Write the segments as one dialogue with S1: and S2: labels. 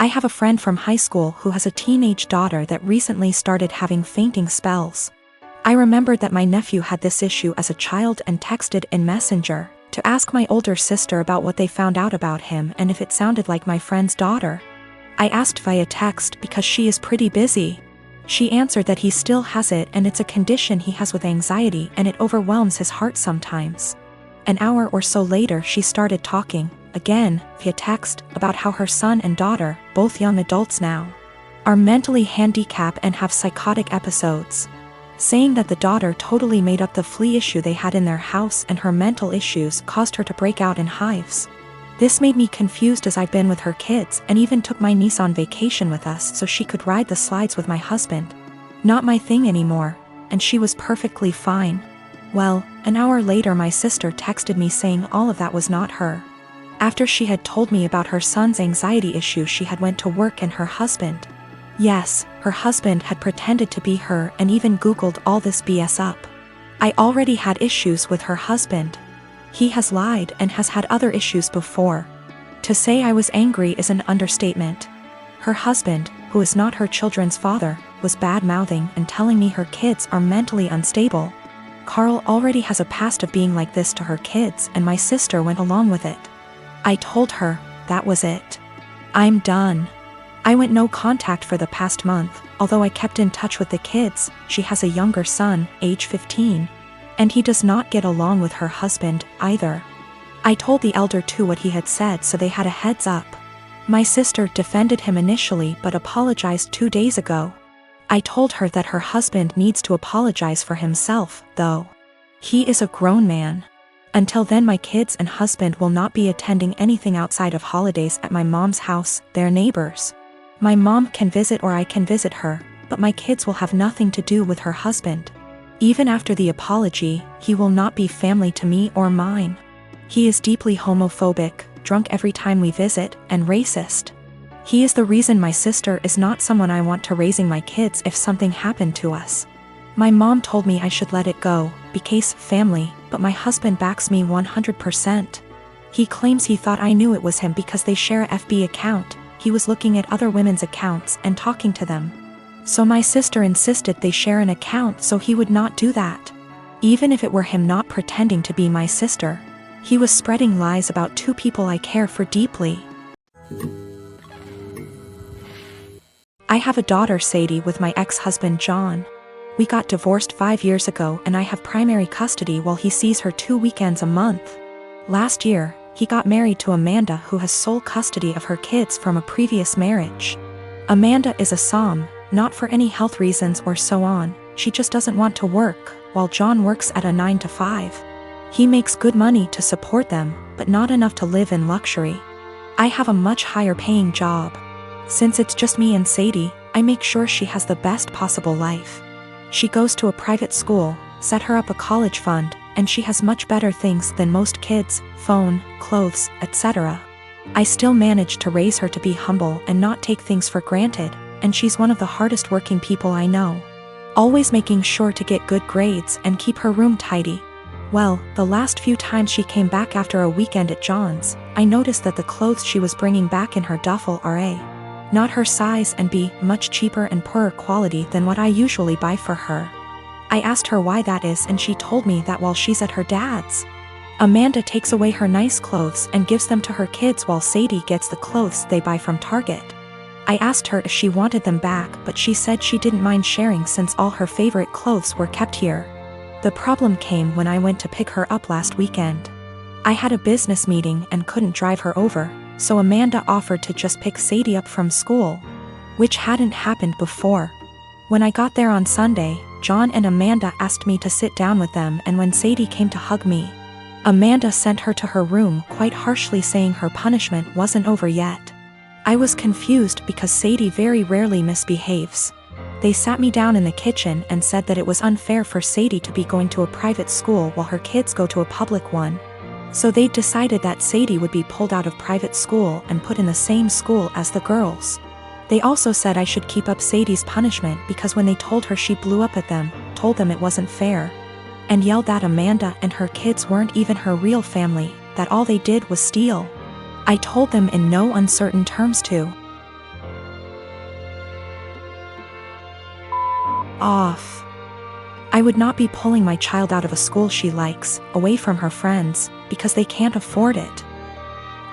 S1: I have a friend from high school who has a teenage daughter that recently started having fainting spells. I remembered that my nephew had this issue as a child and texted in Messenger to ask my older sister about what they found out about him and if it sounded like my friend's daughter. I asked via text because she is pretty busy. She answered that he still has it and it's a condition he has with anxiety and it overwhelms his heart sometimes. An hour or so later she started talking, again, via text, about how her son and daughter, both young adults now, are mentally handicapped and have psychotic episodes. Saying that the daughter totally made up the flea issue they had in their house and her mental issues caused her to break out in hives. This made me confused as I've been with her kids and even took my niece on vacation with us so she could ride the slides with my husband. Not my thing anymore, and she was perfectly fine. Well, an hour later my sister texted me saying all of that was not her. After she had told me about her son's anxiety issue, she had went to work and her husband. Yes, her husband had pretended to be her and even Googled all this BS up. I already had issues with her husband. He has lied and has had other issues before. To say I was angry is an understatement. Her husband, who is not her children's father, was bad-mouthing and telling me her kids are mentally unstable. Carl already has a past of being like this to her kids and my sister went along with it. I told her, that was it. I'm done. I went no contact for the past month, although I kept in touch with the kids. She has a younger son, age 15. And he does not get along with her husband, either. I told the elder too what he had said so they had a heads up. My sister defended him initially but apologized 2 days ago. I told her that her husband needs to apologize for himself, though. He is a grown man. Until then my kids and husband will not be attending anything outside of holidays at my mom's house, their neighbors. My mom can visit or I can visit her, but my kids will have nothing to do with her husband. Even after the apology, he will not be family to me or mine. He is deeply homophobic, drunk every time we visit, and racist. He is the reason my sister is not someone I want to raising my kids if something happened to us. My mom told me I should let it go, because family, but my husband backs me 100%. He claims he thought I knew it was him because they share a FB account. He was looking at other women's accounts and talking to them. So my sister insisted they share an account so he would not do that. Even if it were him not pretending to be my sister, he was spreading lies about two people I care for deeply. I have a daughter, Sadie, with my ex-husband John. We got divorced 5 years ago and I have primary custody while he sees her 2 weekends a month. Last year, he got married to Amanda, who has sole custody of her kids from a previous marriage. Amanda is a SOM, not for any health reasons or so on, she just doesn't want to work, while John works at a 9 to 5. He makes good money to support them, but not enough to live in luxury. I have a much higher paying job. Since it's just me and Sadie, I make sure she has the best possible life. She goes to a private school, set her up a college fund, and she has much better things than most kids, phone, clothes, etc. I still manage to raise her to be humble and not take things for granted, and she's one of the hardest working people I know. Always making sure to get good grades and keep her room tidy. Well, the last few times she came back after a weekend at John's, I noticed that the clothes she was bringing back in her duffel are A, not her size, and B, much cheaper and poorer quality than what I usually buy for her. I asked her why that is and she told me that while she's at her dad's, Amanda takes away her nice clothes and gives them to her kids while Sadie gets the clothes they buy from Target. I asked her if she wanted them back, but she said she didn't mind sharing since all her favorite clothes were kept here. The problem came when I went to pick her up last weekend. I had a business meeting and couldn't drive her over, so Amanda offered to just pick Sadie up from school, which hadn't happened before. When I got there on Sunday, John and Amanda asked me to sit down with them, and when Sadie came to hug me, Amanda sent her to her room quite harshly, saying her punishment wasn't over yet. I was confused because Sadie very rarely misbehaves. They sat me down in the kitchen and said that it was unfair for Sadie to be going to a private school while her kids go to a public one. So they decided that Sadie would be pulled out of private school and put in the same school as the girls. They also said I should keep up Sadie's punishment because when they told her, she blew up at them, told them it wasn't fair, and yelled that Amanda and her kids weren't even her real family, that all they did was steal. I told them in no uncertain terms to off. I would not be pulling my child out of a school she likes, away from her friends, because they can't afford it.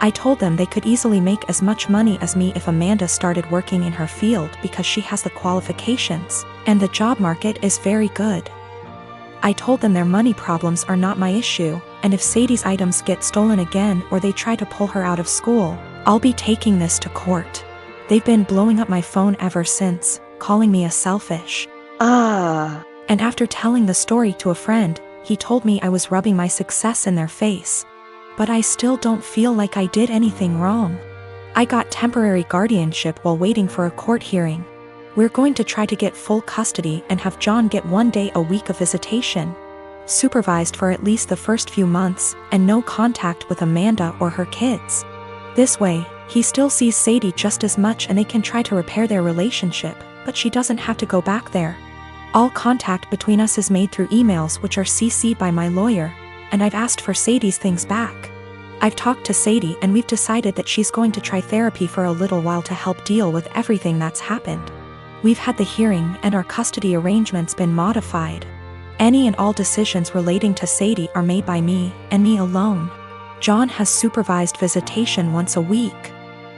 S1: I told them they could easily make as much money as me if Amanda started working in her field because she has the qualifications, and the job market is very good. I told them their money problems are not my issue, and if Sadie's items get stolen again or they try to pull her out of school, I'll be taking this to court. They've been blowing up my phone ever since, calling me a selfish. And after telling the story to a friend, he told me I was rubbing my success in their face. But I still don't feel like I did anything wrong. I got temporary guardianship while waiting for a court hearing. We're going to try to get full custody and have John get 1 day a week of visitation, supervised for at least the first few months, and no contact with Amanda or her kids. This way, he still sees Sadie just as much and they can try to repair their relationship, but she doesn't have to go back there. All contact between us is made through emails which are CC'd by my lawyer, and I've asked for Sadie's things back. I've talked to Sadie and we've decided that she's going to try therapy for a little while to help deal with everything that's happened. We've had the hearing and our custody arrangements been modified. Any and all decisions relating to Sadie are made by me, and me alone. John has supervised visitation once a week.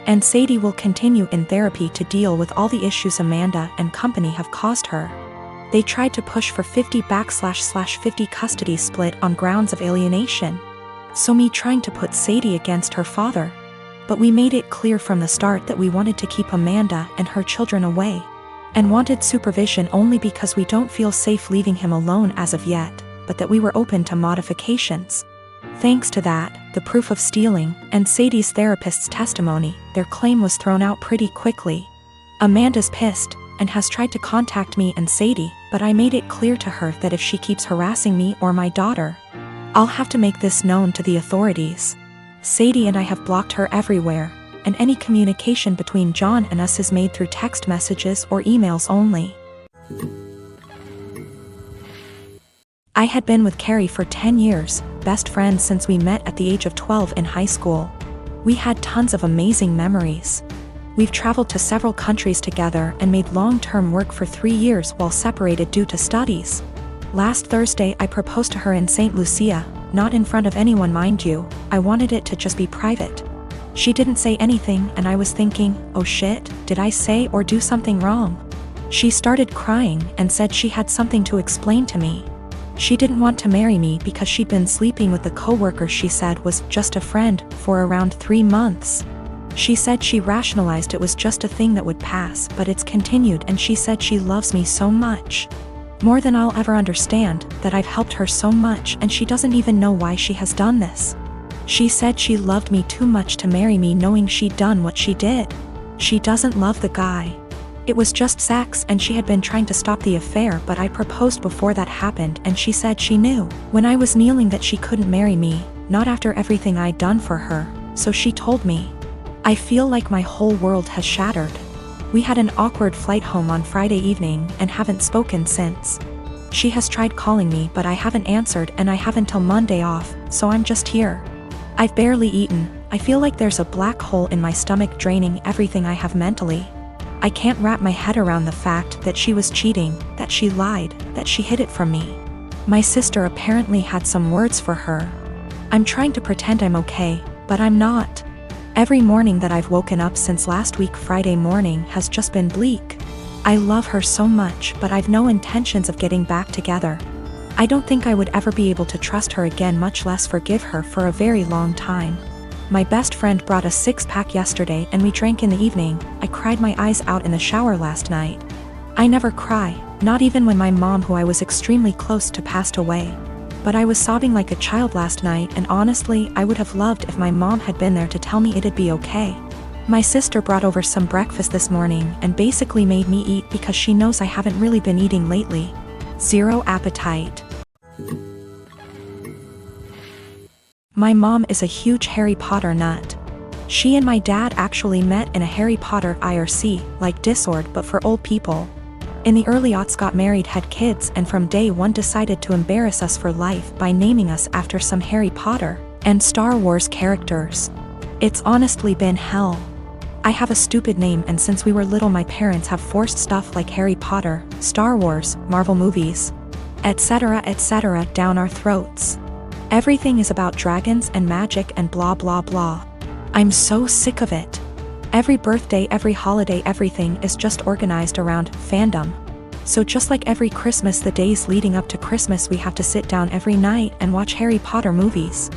S1: And Sadie will continue in therapy to deal with all the issues Amanda and company have caused her. They tried to push for 50/50 custody split on grounds of alienation. So me trying to put Sadie against her father. But we made it clear from the start that we wanted to keep Amanda and her children away, and wanted supervision only because we don't feel safe leaving him alone as of yet, but that we were open to modifications. Thanks to that, the proof of stealing, and Sadie's therapist's testimony, their claim was thrown out pretty quickly. Amanda's pissed, and has tried to contact me and Sadie, but I made it clear to her that if she keeps harassing me or my daughter, I'll have to make this known to the authorities. Sadie and I have blocked her everywhere, and any communication between John and us is made through text messages or emails only. I had been with Carrie for 10 years, best friends since we met at the age of 12 in high school. We had tons of amazing memories. We've traveled to several countries together and made long-term work for 3 years while separated due to studies. Last Thursday I proposed to her in St. Lucia, not in front of anyone mind you, I wanted it to just be private. She didn't say anything and I was thinking, oh shit, did I say or do something wrong? She started crying and said she had something to explain to me. She didn't want to marry me because she'd been sleeping with the coworker she said was just a friend for around 3 months. She said she rationalized it was just a thing that would pass, but it's continued, and she said she loves me so much. More than I'll ever understand, that I've helped her so much and she doesn't even know why she has done this. She said she loved me too much to marry me knowing she'd done what she did. She doesn't love the guy. It was just sex and she had been trying to stop the affair, but I proposed before that happened and she said she knew when I was kneeling that she couldn't marry me, not after everything I'd done for her, so she told me. I feel like my whole world has shattered. We had an awkward flight home on Friday evening and haven't spoken since. She has tried calling me but I haven't answered and I have until Monday off, so I'm just here. I've barely eaten. I feel like there's a black hole in my stomach draining everything I have mentally. I can't wrap my head around the fact that she was cheating, that she lied, that she hid it from me. My sister apparently had some words for her. I'm trying to pretend I'm okay, but I'm not. Every morning that I've woken up since last week Friday morning has just been bleak. I love her so much, but I've no intentions of getting back together. I don't think I would ever be able to trust her again, much less forgive her, for a very long time. My best friend brought a 6-pack yesterday and we drank in the evening. I cried my eyes out in the shower last night. I never cry, not even when my mom, who I was extremely close to, passed away. But I was sobbing like a child last night, and honestly I would have loved if my mom had been there to tell me it'd be okay. My sister brought over some breakfast this morning and basically made me eat because she knows I haven't really been eating lately. Zero appetite. My mom is a huge Harry Potter nut. She and my dad actually met in a Harry Potter IRC, like Discord but for old people. In the early aughts got married, had kids, and from day one decided to embarrass us for life by naming us after some Harry Potter and Star Wars characters. It's honestly been hell. I have a stupid name, and since we were little my parents have forced stuff like Harry Potter, Star Wars, Marvel movies, etc. down our throats. Everything is about dragons and magic and blah blah blah. I'm so sick of it. Every birthday, every holiday, everything is just organized around fandom. So just like every Christmas, the days leading up to Christmas we have to sit down every night and watch Harry Potter movies.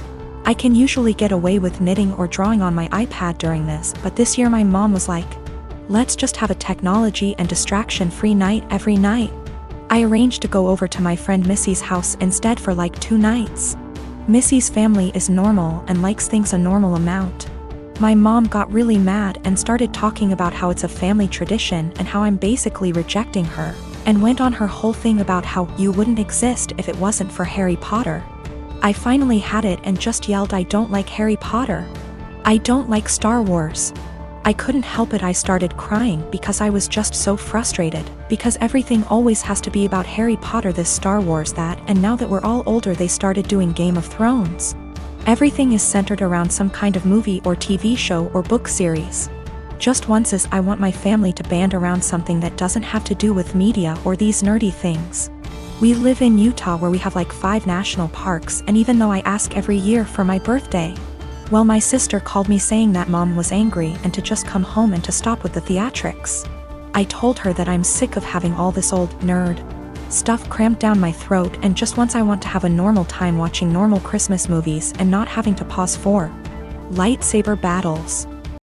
S1: I can usually get away with knitting or drawing on my iPad during this, but this year my mom was like, let's just have a technology and distraction-free night every night. I arranged to go over to my friend Missy's house instead for like 2 nights. Missy's family is normal and likes things a normal amount. My mom got really mad and started talking about how it's a family tradition and how I'm basically rejecting her, and went on her whole thing about how you wouldn't exist if it wasn't for Harry Potter. I finally had it and just yelled, I don't like Harry Potter. I don't like Star Wars. I couldn't help it. I started crying because I was just so frustrated, because everything always has to be about Harry Potter, this, Star Wars, that, and now that we're all older they started doing Game of Thrones. Everything is centered around some kind of movie or TV show or book series. Just once is I want my family to band around something that doesn't have to do with media or these nerdy things. We live in Utah where we have like 5 national parks, and even though I ask every year for my birthday, well, my sister called me saying that mom was angry and to just come home and to stop with the theatrics. I told her that I'm sick of having all this old nerd stuff crammed down my throat, and just once I want to have a normal time watching normal Christmas movies and not having to pause for lightsaber battles.